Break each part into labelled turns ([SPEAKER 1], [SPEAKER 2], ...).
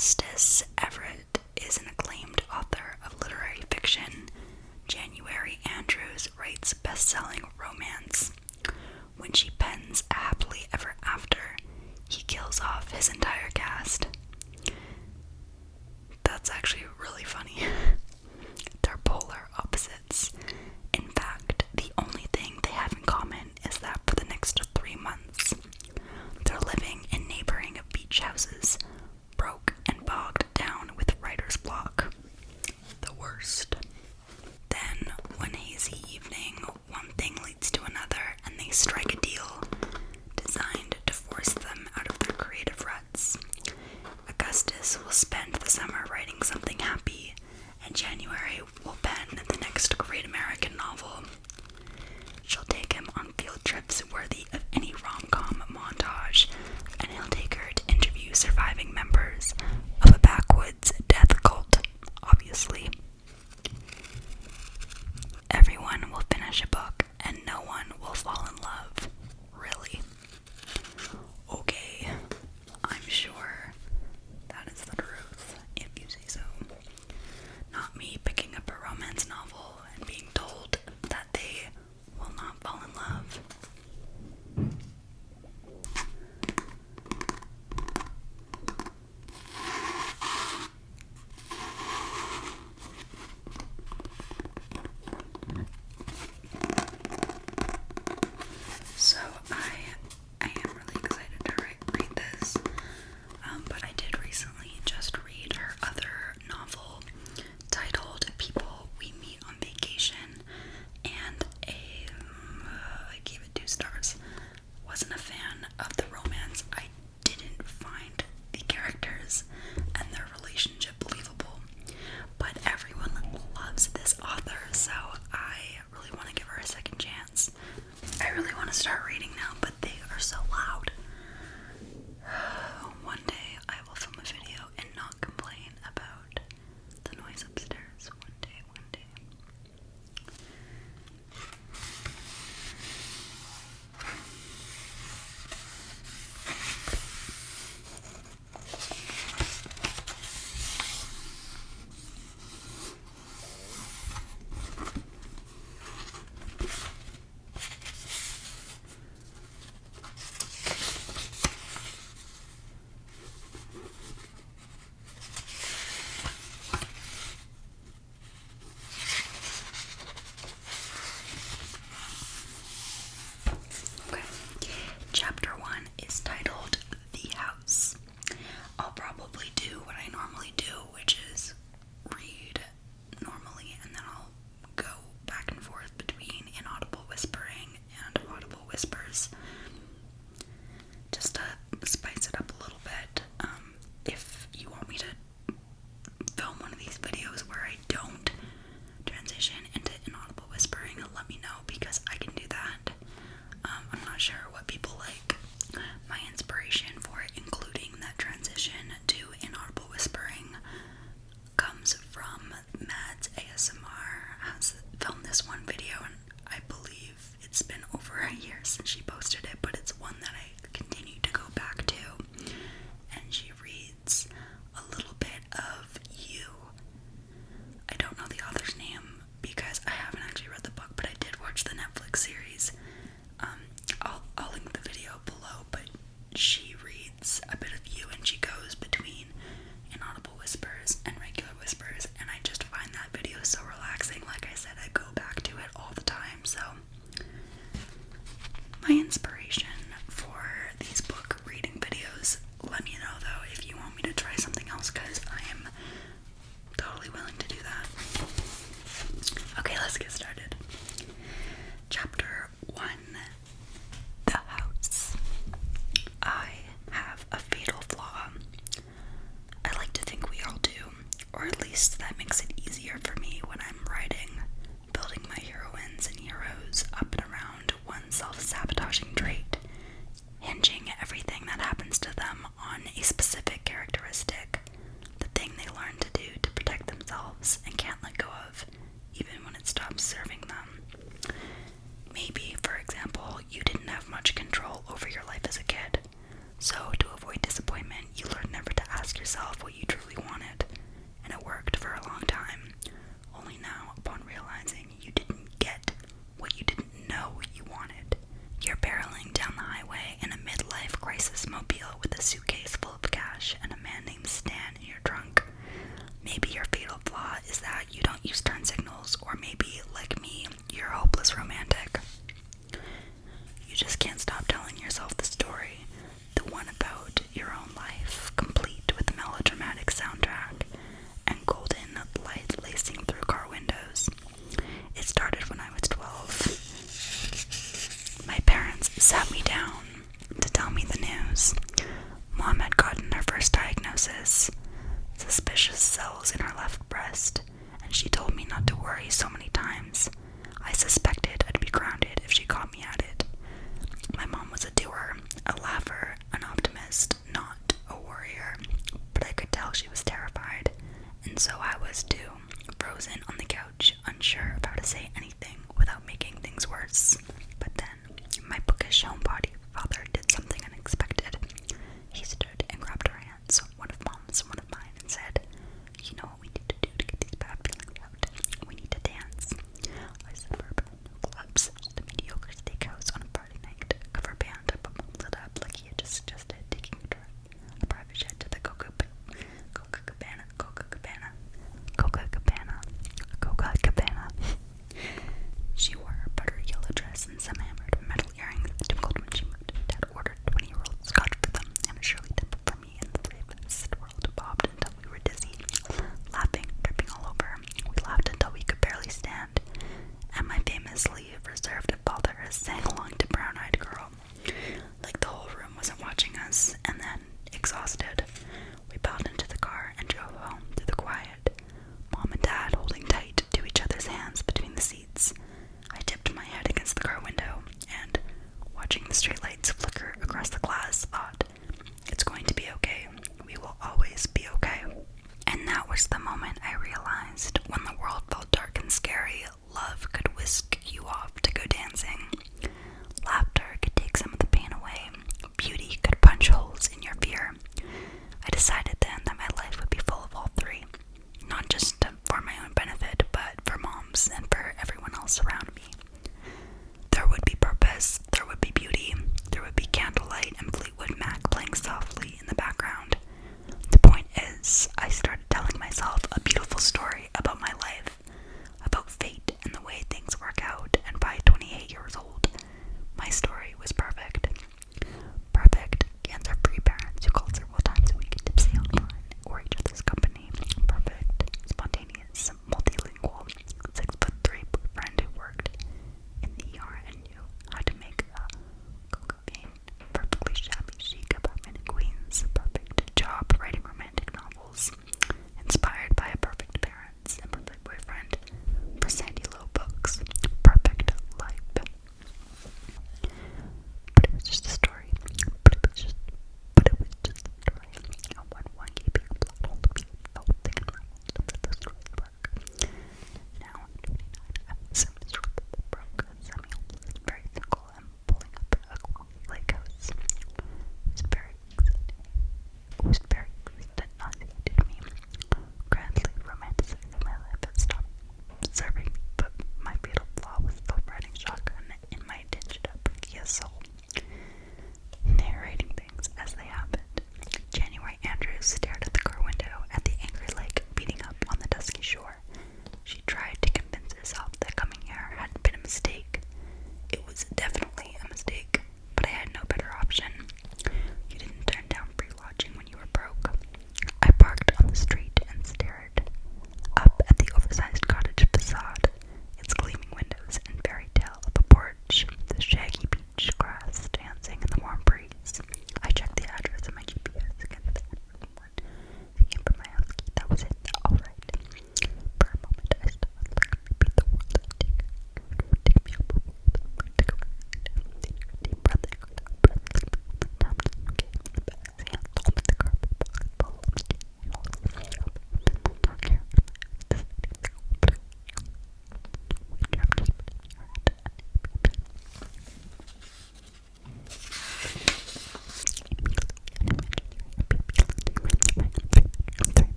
[SPEAKER 1] Augustus Everett is an acclaimed author of literary fiction. January Andrews writes best-selling romance. When she pens a happily ever after, he kills off his entire cast. That's actually really funny. They're polar opposites. In fact, the only thing they have in common is that for the next 3 months, they're living in neighboring beach houses, broke and bogged down with writer's block. The worst. Then, one hazy evening, one thing leads to another, and they strike a deal designed to force them out of their creative ruts. Augustus will spend the summer writing something happy, and January will pen the next great American novel. She'll take him on field trips worthy of any rom-com montage, and he'll take her to interview surviving members of a backwoods death cult, obviously. Everyone will finish a book, and no one will fall in love. Really? Okay, I'm sure that is the truth, if you say so. Not me picking up a romance novel and being told that they will not fall in love. So I am really excited to read this, but I did recently just read her other novel titled People We Meet on Vacation, and I gave it 2 stars. Wasn't a fan of the romance. I didn't find the characters and their relationship believable, but everyone loves this author, so I really want to give her a second chance. I really want to start reading now, but they are so loud. One day I will film a video and not complain about the noise upstairs. One day. Chapter 1 is titled The House. I'll probably do what I normally do, which is read normally, and then I'll go back and forth between inaudible whispering and audible whispers, just to spice it up a little bit. If you want me to film one of these videos where I don't transition into inaudible whispering, let me know, because I can do that. I'm not sure what people like. My inspiration for including that transition to inaudible whispering comes from Mads ASMR. Has filmed this one video, and I believe it's been over a year since she posted it, but it's one that I continue to go back to. And she reads a little bit of You. I don't know the author's name because I haven't actually read the book, but I did watch the Netflix series. I'll link the video below, but she reads a bit of You, and she goes between inaudible whispers and regular whispers, and I just find that video so relaxing. Like I said, I go back to it all the time. So my inspiration for these book reading videos, let me know though if you want me to try something else, because I am totally willing to do that. Okay, let's get started. Chapter 1. The House. I have a fatal flaw. I like to think we all do, or at least that makes it easier for me when I'm writing, building my heroines and heroes up and around one self-sabotaging trait, hinging everything that happens to them on a specific characteristic, the thing they learn to do to protect themselves and can't let go of, even when it stops serving them. Maybe, for example, you didn't have much control over your life as a kid, so to avoid disappointment, you learn never to ask yourself what you truly was romantic. You just can't stop telling yourself the story, the one about your own life, complete with melodramatic soundtrack and golden light lacing through car windows. It started when I was 12. My parents sat me down to tell me the news. Mom had gotten her first diagnosis, suspicious cells in her left breast, and she told me not to worry so many times. I suspected I'd be grounded if she caught me at it. My mom was a doer, a laugher, an optimist, not a worrier, but I could tell she was terrified, and so I was too, frozen on the couch, unsure of how to say anything without making things worse. But then, my bookish homebody father did something unexpected. He stood and grabbed her hands, one of Mom's, one of mine, and said, "You know what we need to do to get these bad feelings out? We need to dance." I suburban, no clubs, just a mediocre steakhouse on a Friday night. Cover band, but Mom lit up like he had just suggested taking a private jet to the Coca-Cabana. She wore her buttery yellow dress and some hammered metal earrings that tinkled when she moved. Dad ordered 20-year-old scotch for them and a Shirley Temple for me, and the three of us swirled bobbed until we were dizzy, laughing, dripping all over. We laughed until we could barely stand, and my famously reserved father sang along to Brown Eyed Girl, like the whole room wasn't watching us. And then, exhausted, we piled into the car and drove home through the quiet, Mom and Dad holding tight to each other's hands between the seats. I tipped my head against the car window and, watching the streetlights flicker across the glass, thought, "It's going to be okay. We will always be okay." And that was the moment I realized, when the world felt dark and scary, love could whisk you off to go dancing. Laughter could take some of the pain away. Beauty could punch holes in your fear. I decided then that my life would be full of all three. Not just for my own benefit, but for Mom's and for everyone else around me. There would be purpose, there would be beauty, there would be candlelight and Fleetwood Mac playing softly in the background. The point is, I started telling myself a beautiful story about my life.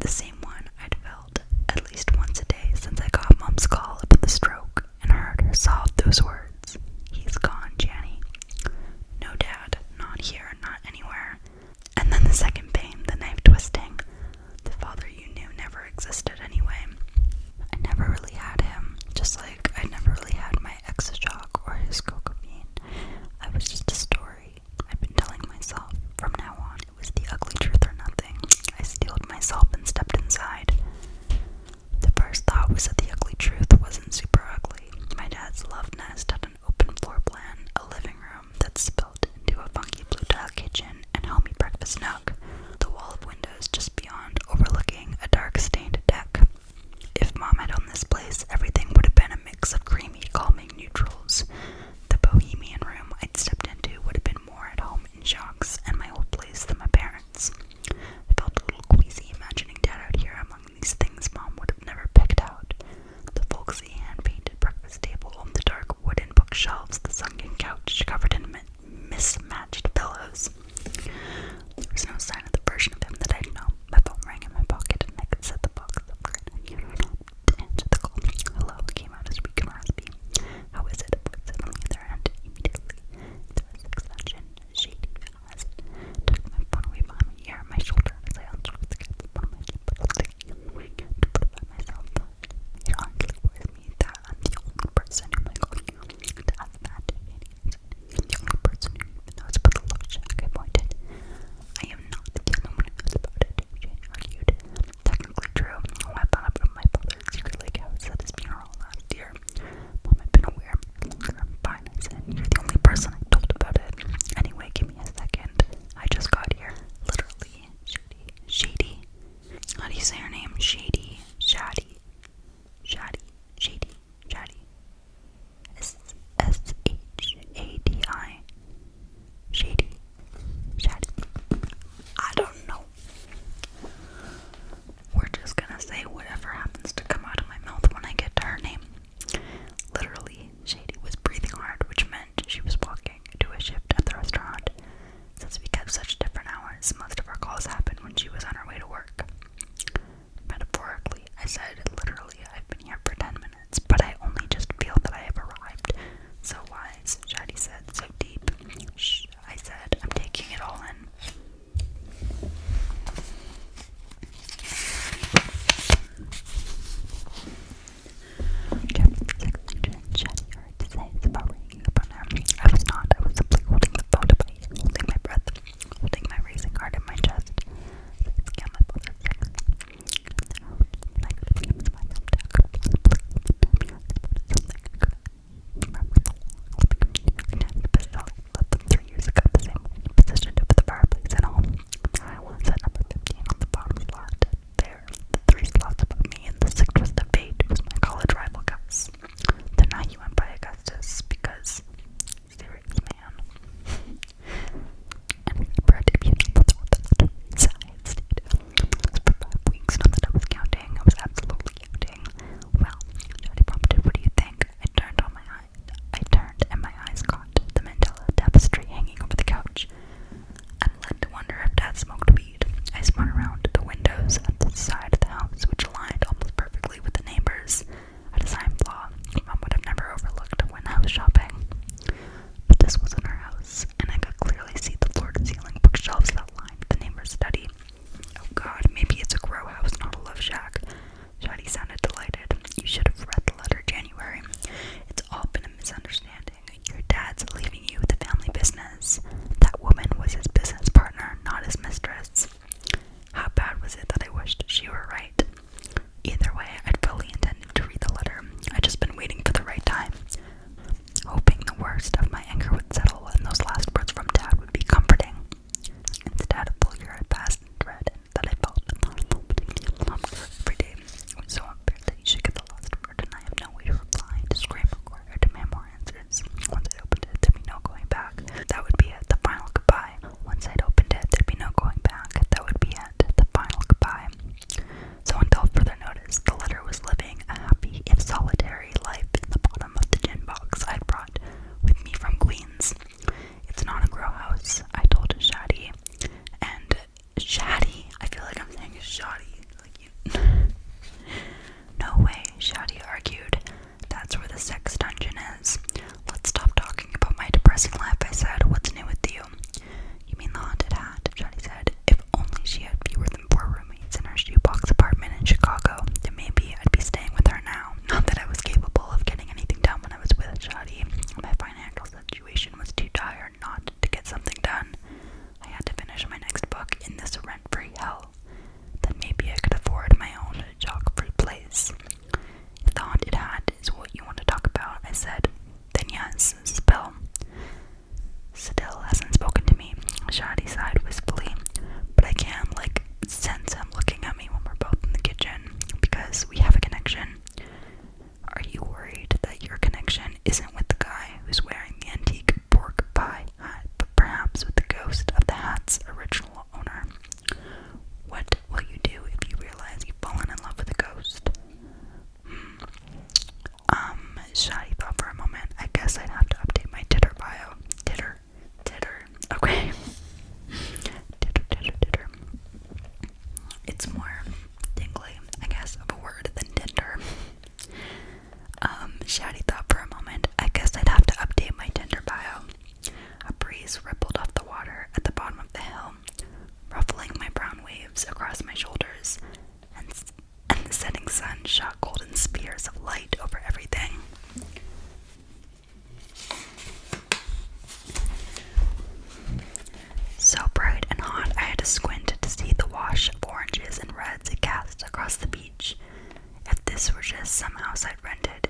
[SPEAKER 1] the same one I'd felt at least once a day since I got Mom's call about the stroke and heard her sob those words. He's gone, Janny. No, Dad, not here, not anywhere. And then the second pain, the knife twisting. The father you knew never existed anyway. I never really had him, just like I never really had my ex-shock or his cocaine. I was just a story I've been telling myself. From now on, it was the ugly truth or nothing. I steeled myself and stepped inside. The first thought was that the ugly truth wasn't super ugly. My dad's love nest had an open floor plan, a living room that spilled into a funky blue tile kitchen and homey breakfast nook. The wall of windows just beyond overlooking a dark stained deck. If Mom had owned this place, everything would have been a mix of creamy, calming neutrals. The bohemian room I'd stepped into would have been more at home in Jacques and my old place than my parents. I felt a little queasy imagining Dad out here among these things Mom would have never picked out. The folksy hand-painted breakfast table, the dark wooden bookshelves, the sunken couch covered in mismatched pillows. There was no sign of the version of him that I'd known. My phone rang in my pocket and I could set the box up for it. I to answer the call. Hello, came out as weak and raspy. How is it? A voice said on the other end. Immediately, there was extension, shady eyes. Tucked my phone away behind my ear, my shoulder, as I unscrewed the cap of my cheek, but sticking in the wig to put by myself. It honestly worries me that I'm the only person who might call you to ask that. I'm the only person who even knows about the love shack, I pointed. I am not the only one who knows about it, Jane argued. Technically true. I found out about my father's secret lake house at his funeral last year. Mom had been aware longer. I'm fine, I said. You're the only person I told about it. Anyway, give me a second. I just got here. Literally. Shady. How do you say her name? Shady. Shady. Shady. S-H-A-D-I. Shady. I don't know. We're just gonna say whatever happens to come out of my mouth when I get to her name. Literally, Shady was breathing hard, which meant she was walking to a shift at the restaurant. Since we kept such different hours, most of our calls happened when she was on her way to work. Metaphorically, I said, literally, I've been here for 10 minutes, but I only just feel that I have arrived. So wise, Shady said, so deep. Shh, I said, I'm taking it all in. Shady heard to say it's about ringing upon him. I was not. I was simply holding the phone to my ear, holding my breath, holding my racing heart in my chest. So I scanned my father's text. I could have been shot golden spears of light over everything. So bright and hot, I had to squint to see the wash of oranges and reds it cast across the beach. If this were just some house I'd rented,